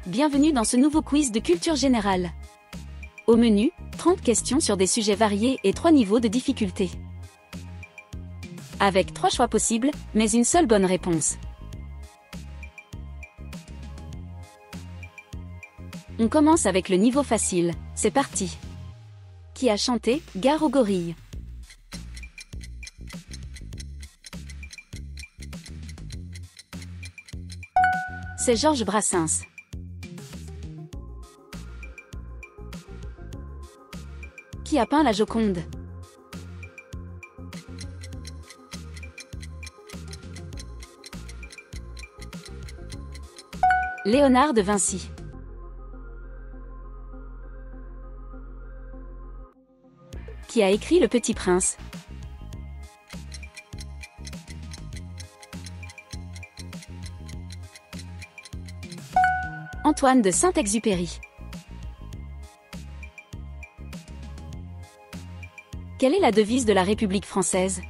Bienvenue dans ce nouveau quiz de culture générale. Au menu, 30 questions sur des sujets variés et 3 niveaux de difficulté. Avec 3 choix possibles, mais une seule bonne réponse. On commence avec le niveau facile, c'est parti. Qui a chanté « Gare aux gorilles » ? C'est Georges Brassens. Qui a peint la Joconde ? Léonard de Vinci. Qui a écrit Le Petit Prince ? Antoine de Saint-Exupéry. Quelle est la devise de la République française ?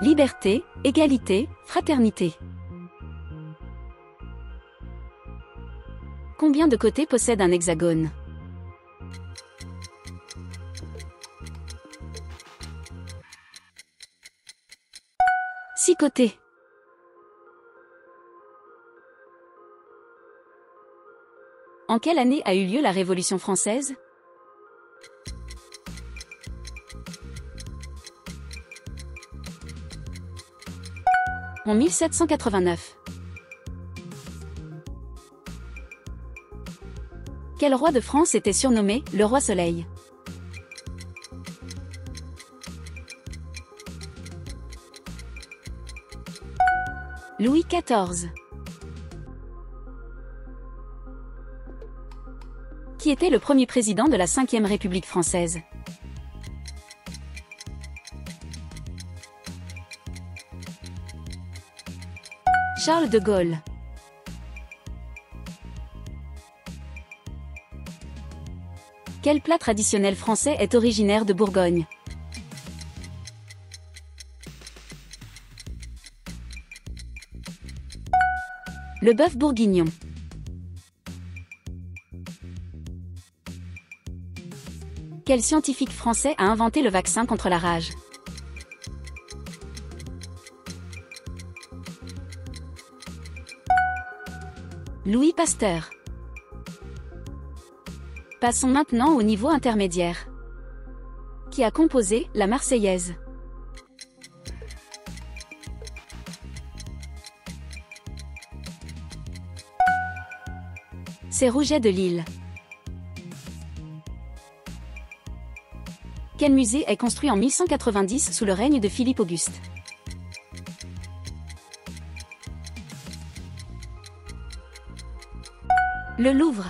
Liberté, égalité, fraternité. Combien de côtés possède un hexagone ? Six côtés. En quelle année a eu lieu la Révolution française ? En 1789. Quel roi de France était surnommé le roi Soleil ? Louis XIV. Qui était le premier président de la Ve République française ? Charles de Gaulle. Quel plat traditionnel français est originaire de Bourgogne ? Le bœuf bourguignon. Quel scientifique français a inventé le vaccin contre la rage ? Louis Pasteur. Passons maintenant au niveau intermédiaire. Qui a composé la Marseillaise ? C'est Rouget de Lille. Quel musée est construit en 1190 sous le règne de Philippe Auguste ? Le Louvre.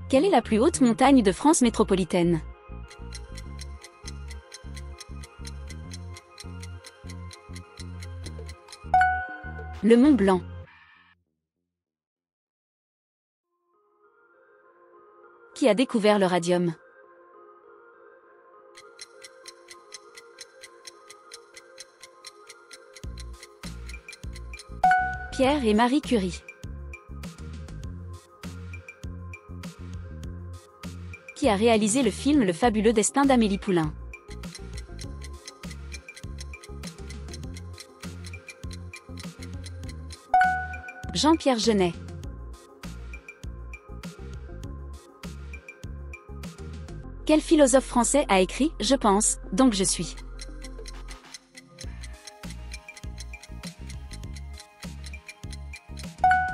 Quelle est la plus haute montagne de France métropolitaine ? Le Mont Blanc. Qui a découvert le radium ? Pierre et Marie Curie. Qui a réalisé le film Le fabuleux destin d'Amélie Poulain ? Jean-Pierre Jeunet. Quel philosophe français a écrit « Je pense, donc je suis » ?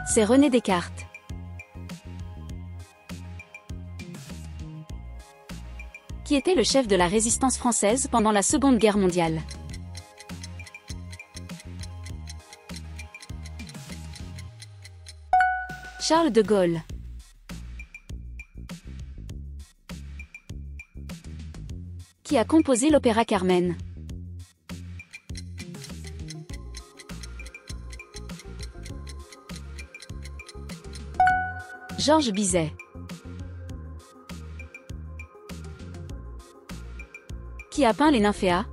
C'est René Descartes. Qui était le chef de la résistance française pendant la Seconde Guerre mondiale ? Charles de Gaulle. Qui a composé l'opéra Carmen ? Georges Bizet. Qui a peint les nymphéas?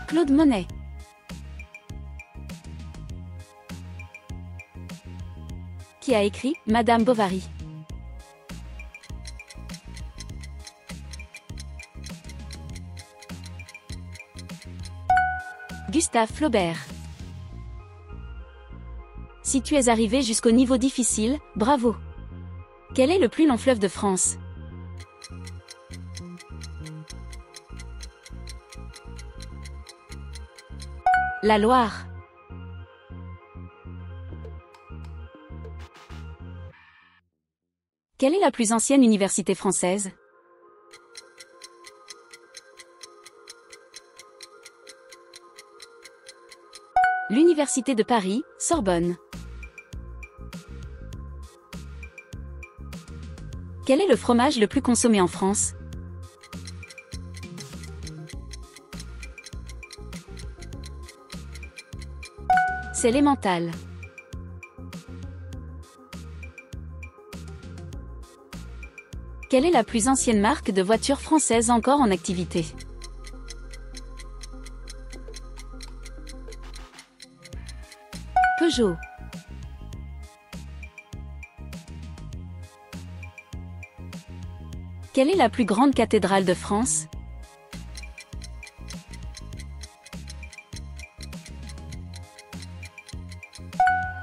Claude Monet. Qui a écrit Madame Bovary? Gustave Flaubert. Si tu es arrivé jusqu'au niveau difficile, bravo. Quel est le plus long fleuve de France? La Loire. Quelle est la plus ancienne université française? L'Université de Paris, Sorbonne. Quel est le fromage le plus consommé en France? C'est l'emmental. Quelle est la plus ancienne marque de voiture française encore en activité? Peugeot. Quelle est la plus grande cathédrale de France?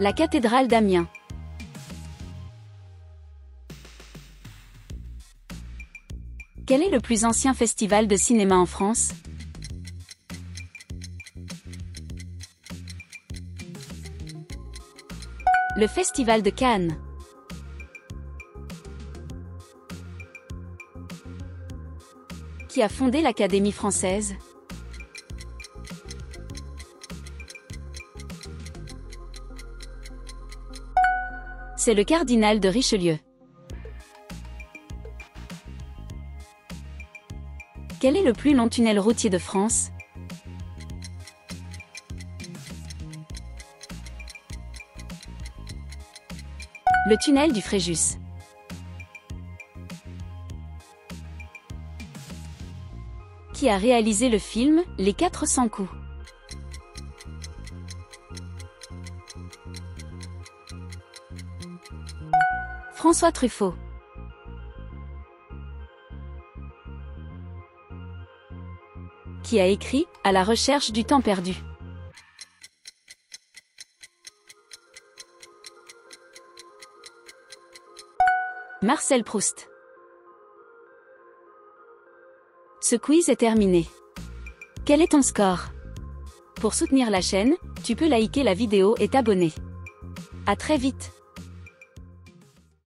La cathédrale d'Amiens. Quel est le plus ancien festival de cinéma en France? Le Festival de Cannes. Qui a fondé l'Académie française? C'est le cardinal de Richelieu. Quel est le plus long tunnel routier de France? Le tunnel du Fréjus. Qui a réalisé le film Les 400 coups? François Truffaut. Qui a écrit À la recherche du temps perdu? Marcel Proust. Ce quiz est terminé. Quel est ton score? Pour soutenir la chaîne, tu peux liker la vidéo et t'abonner. À très vite.